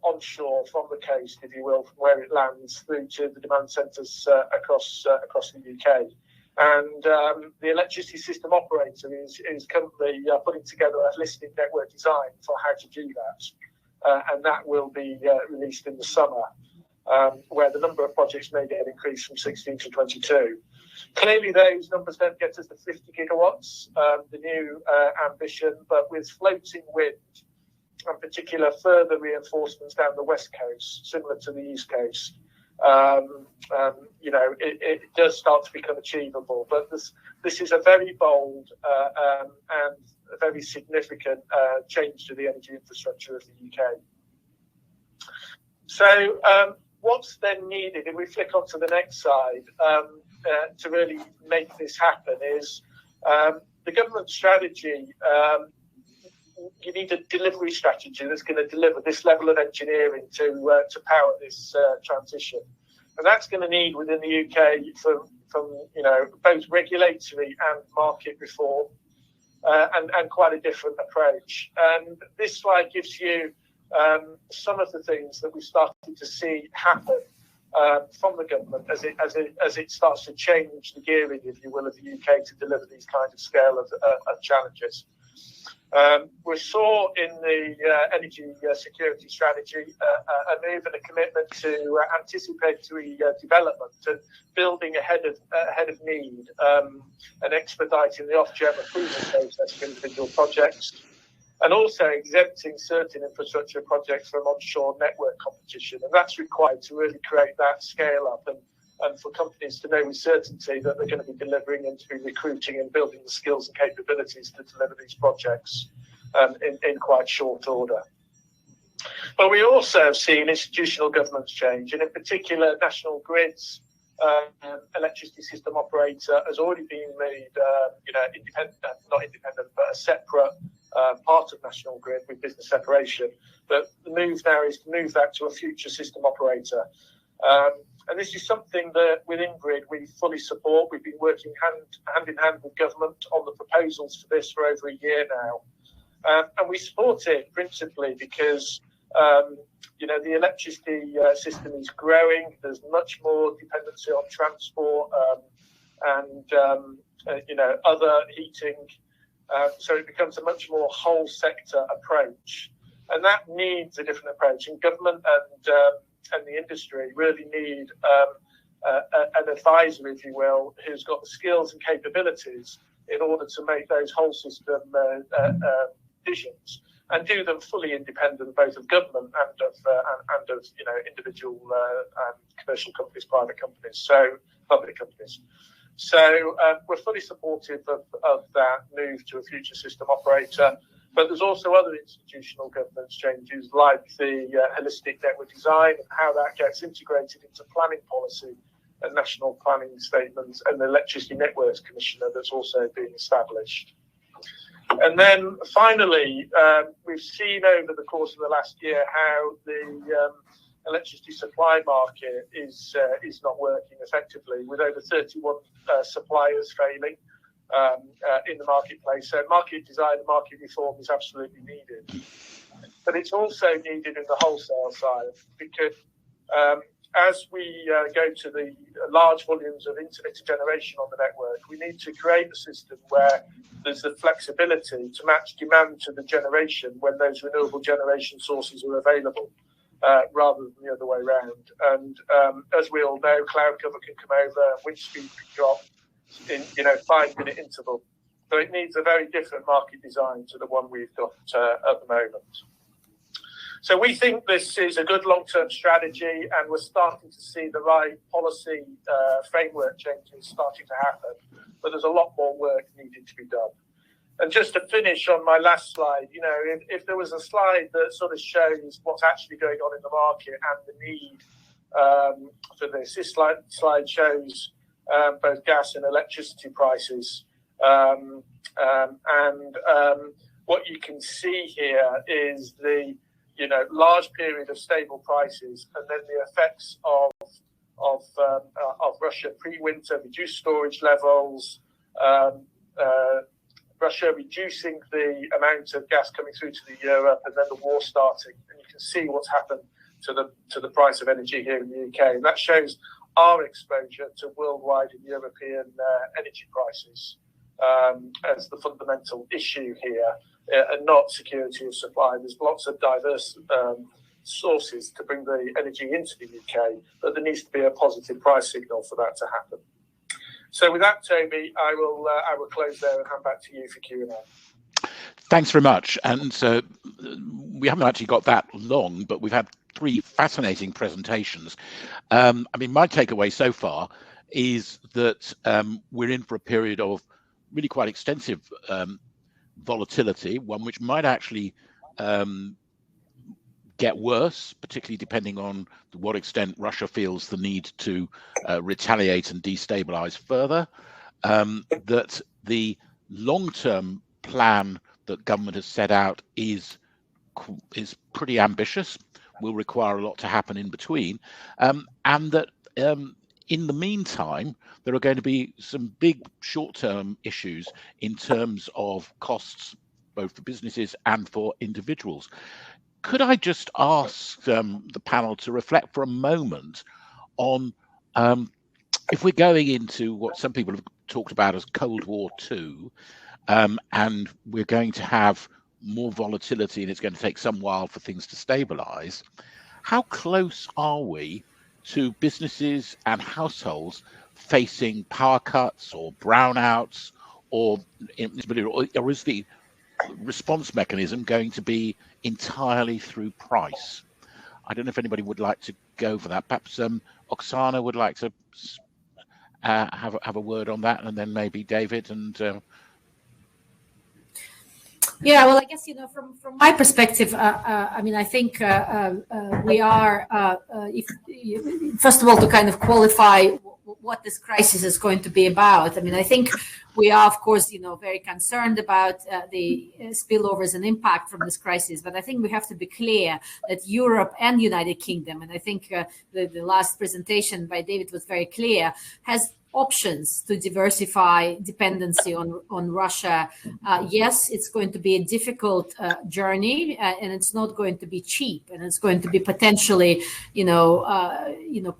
onshore from the coast, if you will, from where it lands through to the demand centres across the UK. And the electricity system operator is currently putting together a holistic network design for how to do that. And that will be released in the summer, where the number of projects may get increased from 16 to 22. Clearly, those numbers don't get us to 50 gigawatts, the new ambition, but with floating wind, in particular further reinforcements down the west coast, similar to the east coast, it does start to become achievable. But this is a very bold and a very significant change to the energy infrastructure of the UK. So what's then needed, if we flick onto the next slide, to really make this happen is the government strategy. You need a delivery strategy that's going to deliver this level of engineering to power this transition, and that's going to need within the UK from both regulatory and market reform, and quite a different approach. And this slide gives you some of the things that we started to see happen from the government as it starts to change the gearing, if you will, of the UK to deliver these kinds of scale of challenges. We saw in the energy security strategy a move and a commitment to anticipatory development and building ahead of need and expediting the off-gem approval process for individual projects, and also exempting certain infrastructure projects from onshore network competition. And that's required to really create that scale up and for companies to know with certainty that they're going to be delivering and to be recruiting and building the skills and capabilities to deliver these projects in quite short order. But we also have seen institutional governance change, and in particular, National Grid's electricity system operator has already been made, not independent, but a separate part of National Grid with business separation. But the move now is to move that to a future system operator. And this is something that within Grid we fully support. We've been working hand in hand with government on the proposals for this for over a year now. And we support it principally because, the electricity system is growing. There's much more dependency on transport and other heating. So it becomes a much more whole sector approach. And that needs a different approach. And government and the industry really need an advisor, if you will, who's got the skills and capabilities in order to make those whole system decisions and do them fully independent, both of government and of individual commercial companies, private companies, so public companies. So we're fully supportive of that move to a future system operator. But there's also other institutional governance changes like the holistic network design and how that gets integrated into planning policy and national planning statements, and the Electricity Networks Commissioner that's also being established. And then finally, we've seen over the course of the last year how the electricity supply market is not working effectively, with over 31 suppliers failing in the marketplace. So market design and market reform is absolutely needed. But it's also needed in the wholesale side because as we go to the large volumes of intergeneration on the network, we need to create a system where there's the flexibility to match demand to the generation when those renewable generation sources are available, rather than the other way around. And as we all know, cloud cover can come over, wind speed can drop in 5-minute interval. So it needs a very different market design to the one we've got at the moment. So we think this is a good long-term strategy, and we're starting to see the right policy framework changes starting to happen. But there's a lot more work needed to be done. And just to finish on my last slide, if there was a slide that sort of shows what's actually going on in the market and the need for this slide shows both gas and electricity prices. What you can see here is the large period of stable prices, and then the effects of Russia pre-winter, reduced storage levels, Russia reducing the amount of gas coming through to Europe, and then the war starting. And you can see what's happened to the price of energy here in the UK, and that shows our exposure to worldwide and European energy prices as the fundamental issue here, and not security of supply. There's lots of diverse sources to bring the energy into the UK, but there needs to be a positive price signal for that to happen. So with that, Toby, I will close there and hand back to you for Q&A. Thanks very much. And so we haven't actually got that long, but we've had 3 fascinating presentations. My takeaway so far is that we're in for a period of really quite extensive volatility, one which might actually get worse, particularly depending on to what extent Russia feels the need to retaliate and destabilize further. That the long-term plan that government has set out is pretty ambitious, will require a lot to happen in between, and that in the meantime, there are going to be some big short-term issues in terms of costs, both for businesses and for individuals. Could I just ask the panel to reflect for a moment on if we're going into what some people have talked about as Cold War II, and we're going to have more volatility and it's going to take some while for things to stabilize, how close are we to businesses and households facing power cuts or brownouts, or is the response mechanism going to be entirely through price? I don't know if anybody would like to go for that. Perhaps Oksana would like to have a word on that, and then maybe David and Yeah, well, I guess, from my perspective, I mean, I think we are, first of all, to kind of qualify what this crisis is going to be about. I mean, I think we are, of course, very concerned about the spillovers and impact from this crisis. But I think we have to be clear that Europe and United Kingdom, and I think the last presentation by David was very clear, has options to diversify dependency on Russia. Yes, it's going to be a difficult journey, and it's not going to be cheap, and it's going to be potentially,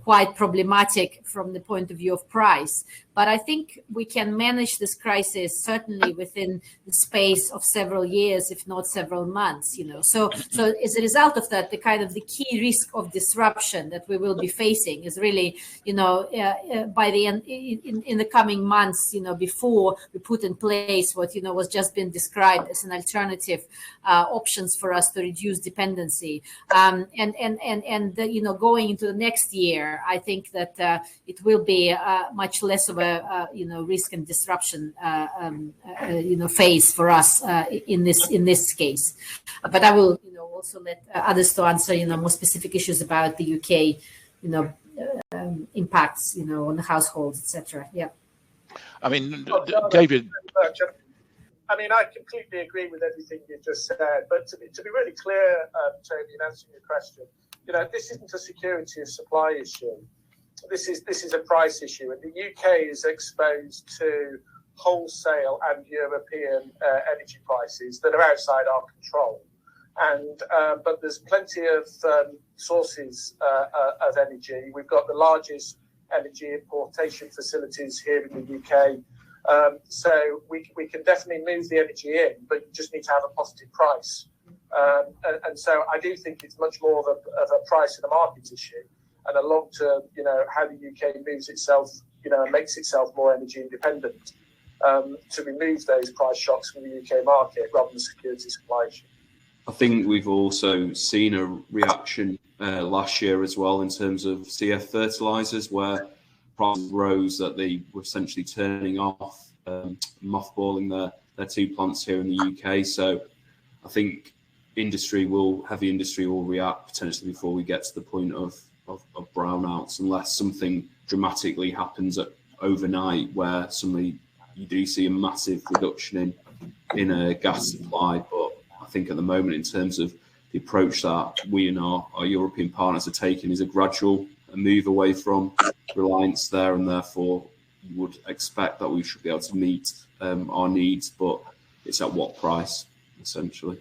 quite problematic from the point of view of price. But I think we can manage this crisis certainly within the space of several years, if not several months. So as a result of that, the key risk of disruption that we will be facing is really, by the end in the coming months, before we put in place what was just been described as an alternative options for us to reduce dependency, and going into the next year, I think that it will be much less of a risk and disruption phase for us in this case. But I will also let others to answer more specific issues about the UK impacts on the households, etc. Yeah. I mean, David. I mean, I completely agree with everything you just said. But to be really clear, Toby, in answering your question, this isn't a security of supply issue. This is a price issue, and the UK is exposed to wholesale and European energy prices that are outside our control. And but there's plenty of sources of energy. We've got the largest energy importation facilities here in the UK. So we can definitely move the energy in, but you just need to have a positive price. And so I do think it's much more of a price and a market issue, and a long-term, how the UK moves itself, and makes itself more energy independent to remove those price shocks from the UK market rather than security supply issue. I think we've also seen a reaction last year as well in terms of CF fertilizers, where prices rose, that they were essentially turning off, mothballing their two plants here in the UK. So I think heavy industry will react potentially before we get to the point of brownouts, unless something dramatically happens overnight where suddenly you do see a massive reduction in a gas supply. But I think at the moment, in terms of the approach that we and our European partners are taking, is a gradual move away from reliance there, and therefore you would expect that we should be able to meet our needs, but it's at what price, essentially.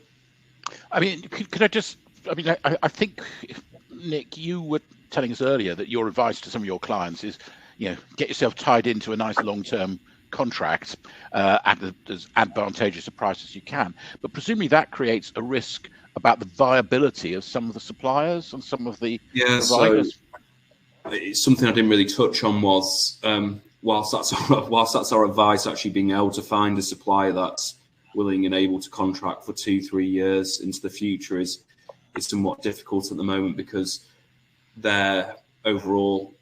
I mean, could I just, I think, Nick, you were telling us earlier that your advice to some of your clients is, get yourself tied into a nice long-term contract at as advantageous a price as you can. But presumably that creates a risk about the viability of some of the suppliers and some of the providers. So it's something I didn't really touch on was, whilst that's our advice, actually being able to find a supplier that's willing and able to contract for 2-3 years into the future is somewhat difficult at the moment, because their overall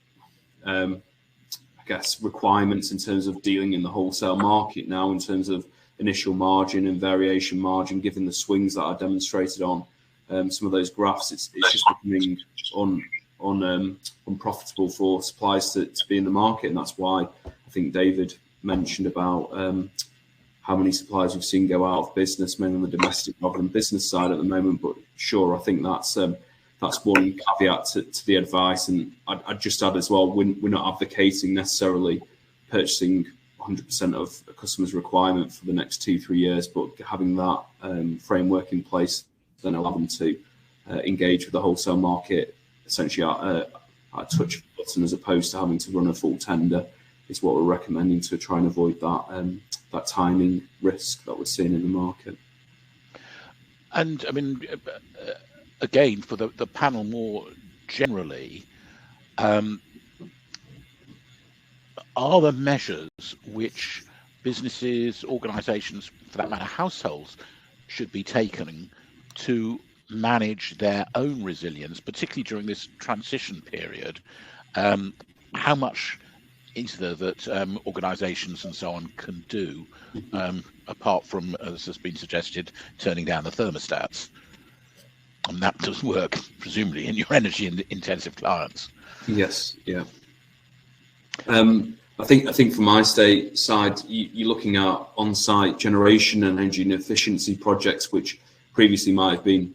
requirements in terms of dealing in the wholesale market now, in terms of initial margin and variation margin, given the swings that are demonstrated on some of those graphs, it's just becoming unprofitable for suppliers to be in the market. And that's why I think David mentioned about how many suppliers we've seen go out of business, mainly on the domestic rather than business side at the moment. But sure, I think that's one caveat to the advice. And I'd just add as well, we're not advocating necessarily purchasing 100% of a customer's requirement for the next 2-3 years, but having that framework in place then allow them to engage with the wholesale market essentially at a touch of a button, as opposed to having to run a full tender, is what we're recommending to try and avoid that timing risk that we're seeing in the market. And I mean, again, for the panel more generally, are there measures which businesses, organisations, for that matter, households, should be taken to manage their own resilience, particularly during this transition period? How much is there that organisations and so on can do apart from, as has been suggested, turning down the thermostats. And that does work, presumably, in your energy-intensive clients. Yes, yeah. I think from my side, you're looking at on-site generation and energy efficiency projects, which previously might have been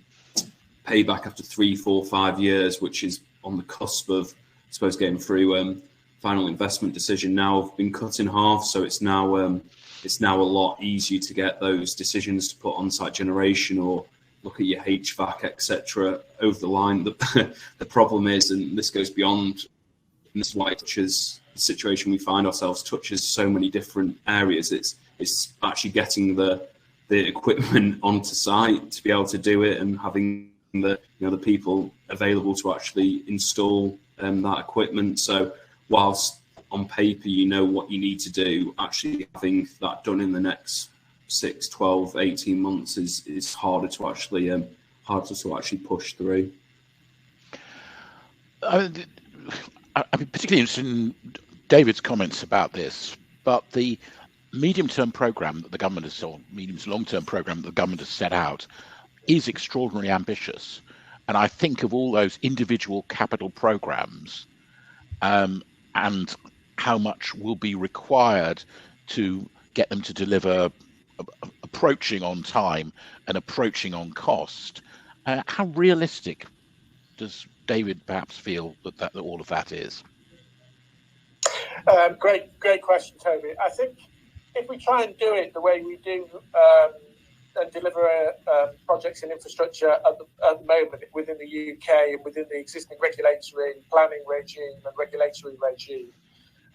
payback after 3, 4, 5 years, which is on the cusp of, I suppose, getting through final investment decision. Now have been cut in half, so it's now a lot easier to get those decisions to put on-site generation or look at your HVAC, etc., over the line. The problem is, and this goes beyond, and this is why it touches the situation we find ourselves, touches so many different areas. It's actually getting the equipment onto site to be able to do it, and having the people available to actually install that equipment. So whilst on paper you know what you need to do, actually having that done in the next 6, 12, 18 months is harder to actually push through. I'd be particularly interested in David's comments about this, but the medium-term program that the government has, or medium to long-term program that the government has set out, is extraordinarily ambitious. And I think of all those individual capital programs and how much will be required to get them to deliver approaching on time and approaching on cost. How realistic does David perhaps feel that all of that is? Great question, Toby. I think if we try and do it the way we do and deliver projects in infrastructure at the moment within the UK and within the existing regulatory planning regime and regulatory regime,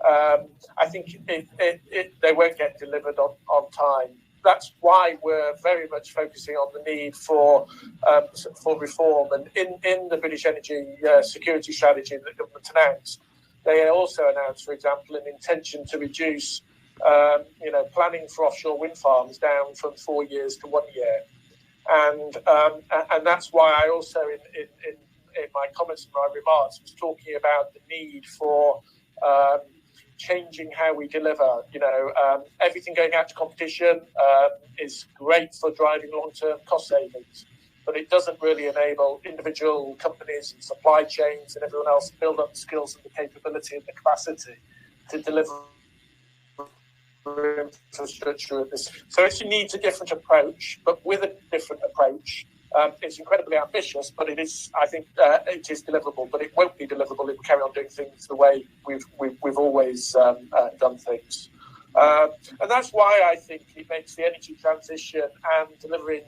I think they won't get delivered on time. That's why we're very much focusing on the need for reform. And in the British Energy Security Strategy that the government announced, they also announced, for example, an intention to reduce planning for offshore wind farms down from 4 years to 1 year. And that's why I also, in my comments and my remarks, was talking about the need for changing how we deliver. Everything going out to competition is great for driving long-term cost savings, but it doesn't really enable individual companies and supply chains and everyone else to build up the skills and the capability and the capacity to deliver infrastructure of this. So it needs a different approach, but with a different approach, it's incredibly ambitious, but it is, I think, it is deliverable. But it won't be deliverable if we carry on doing things the way we've always done things. And that's why I think it makes the energy transition and delivering,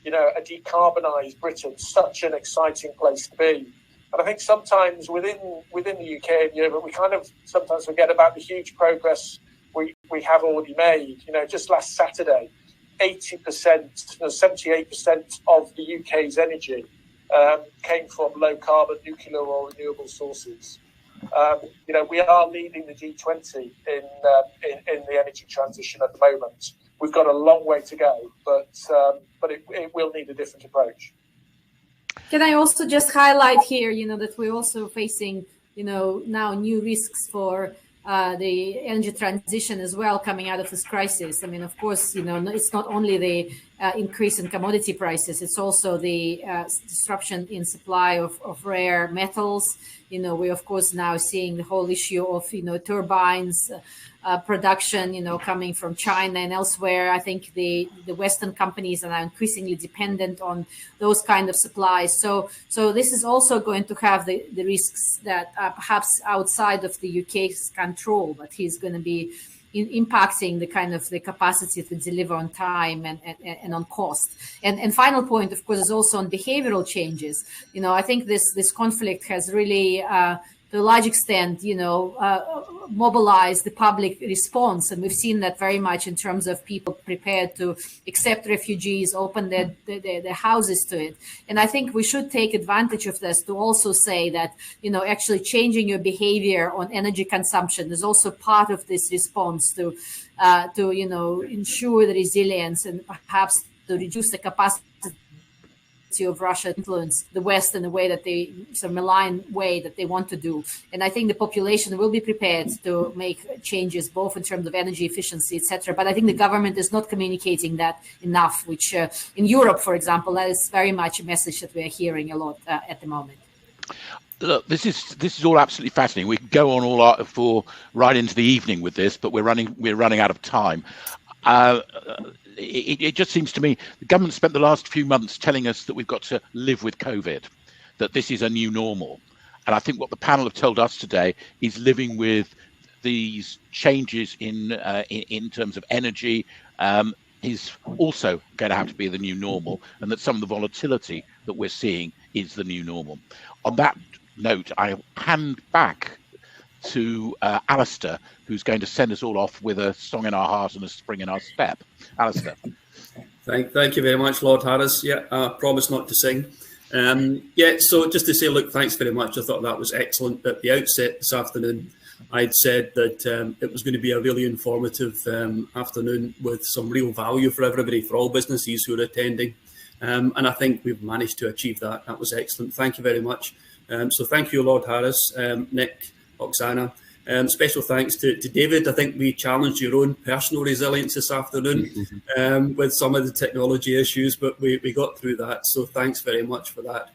a decarbonised Britain such an exciting place to be. And I think sometimes within the UK and Europe, we kind of sometimes forget about the huge progress we have already made. Just last Saturday, 80%, 78% of the UK's energy came from low carbon, nuclear or renewable sources. We are leading the G20 in the energy transition at the moment. We've got a long way to go, but it will need a different approach. Can I also just highlight here, that we're also facing, now new risks for the energy transition as well coming out of this crisis. I mean, of course, it's not only the increase in commodity prices, it's also the disruption in supply of rare metals. We're of course now seeing the whole issue of, turbines production, coming from China and elsewhere. I think the Western companies are now increasingly dependent on those kind of supplies. So this is also going to have the risks that are perhaps outside of the UK's control, but he's going to be impacting the kind of the capacity to deliver on time and on cost. And final point, of course, is also on behavioral changes. I think this conflict has really to a large extent, mobilize the public response. And we've seen that very much in terms of people prepared to accept refugees, open their houses to it. And I think we should take advantage of this to also say that, actually changing your behavior on energy consumption is also part of this response to ensure the resilience and perhaps to reduce the capacity of Russia influence the West in a way that they, some malign way that they want to do. And I think the population will be prepared to make changes, both in terms of energy efficiency, etc. But I think the government is not communicating that enough, which in Europe, for example, that is very much a message that we are hearing a lot at the moment. Look, this is all absolutely fascinating. We could go on all for right into the evening with this, but we're running out of time. It just seems to me the government spent the last few months telling us that we've got to live with COVID, that this is a new normal. And I think what the panel have told us today is living with these changes in terms of energy is also going to have to be the new normal, and that some of the volatility that we're seeing is the new normal. On that note, I hand back to Alistair, who's going to send us all off with a song in our heart and a spring in our step. Alistair. Thank you very much, Lord Harris. Yeah, I promise not to sing. So just to say, look, thanks very much. I thought that was excellent. At the outset this afternoon, I'd said that it was going to be a really informative afternoon with some real value for everybody, for all businesses who are attending. And I think we've managed to achieve that. That was excellent. Thank you very much. So thank you, Lord Harris, Nick, Oksana. Special thanks to David. I think we challenged your own personal resilience this afternoon with some of the technology issues, but we got through that. So thanks very much for that.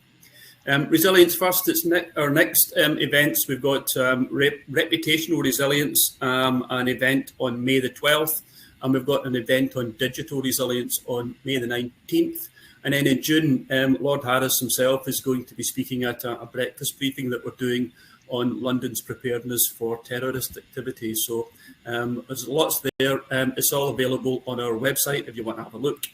Resilience first, it's our next events. We've got reputational resilience, an event on May the 12th, and we've got an event on digital resilience on May the 19th. And then in June, Lord Harris himself is going to be speaking at a breakfast briefing that we're doing on London's preparedness for terrorist activity. So there's lots there. It's all available on our website if you want to have a look.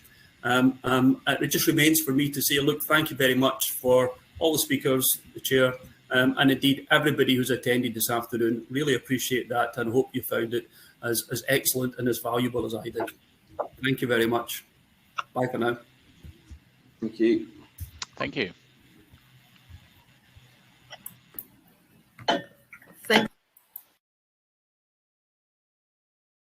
It just remains for me to say, look, thank you very much for all the speakers, the chair, and indeed everybody who's attended this afternoon. Really appreciate that and hope you found it as excellent and as valuable as I did. Thank you very much. Bye for now. Thank you. Thank you.